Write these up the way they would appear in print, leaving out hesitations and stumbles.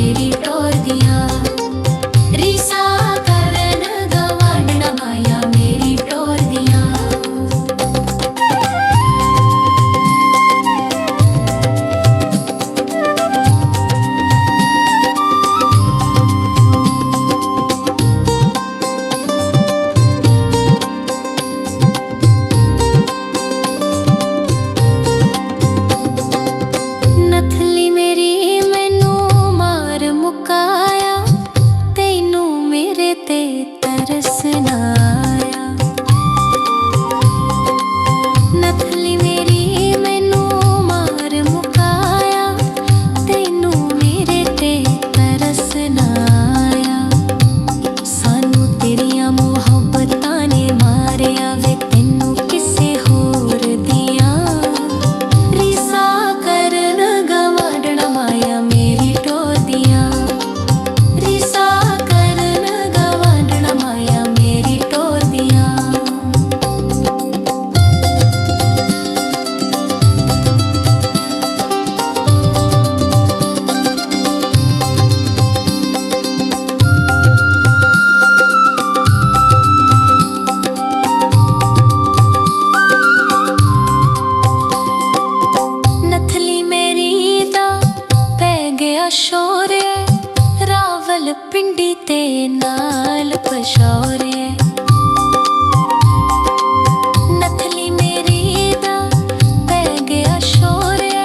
मेरी टोर दिया। रीसा करन गवांढणा माया मेरी टोर दिया। नथली मेरी मैनू मार मुकाया, तैनू मेरे ते तरस ना आया। नथली मेरी मैनू मार मुकाया, तैनू मेरे ते तरस ना आया। सानू तेरियां मुहब्बतां ने मारिया वे तैनू किसे होर दिया। रीसा करन गवांढणा माया मेरी टोर दिया। रीसा करन गवांढणा माया मेरी टोर दिया। नथली मेरी दा पै गया शौर्य, रावल पिंडी ते नाल पशौर्य। नथली मेरी दा पै गया शौर्य,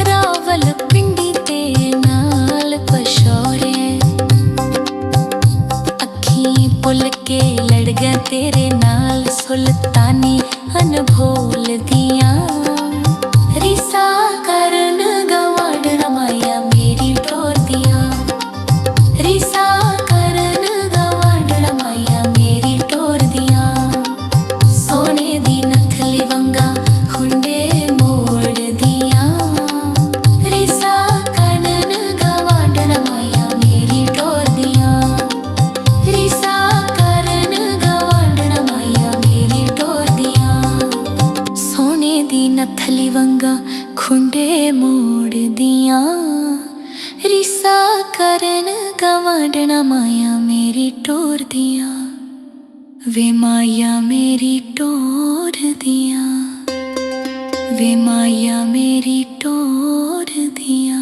रावल पिंडी ते नाल पशौर्य। अखीं पुल के लड़ गया तेरे नाल सुल्तानी अनभोल दियां। रीसा करन गवांढणा माया मेरी टोर दिया। रीसा करन गवांढणा माया मेरी टोर दिया। सोने दी नथली वंगा खुंडे मोड़ दिया। रीसा करन गवांढणा माया मेरी टोर दिया। रीसा करन गवांढणा माया मेरी टोर दिया। सोने दी नथली वंगा खुंडे मोड़ दिया। रीसा करन गवांढणा माया मेरी टोर दिया। वे माया मेरी टोर दिया। वे माया मेरी टोर दिया।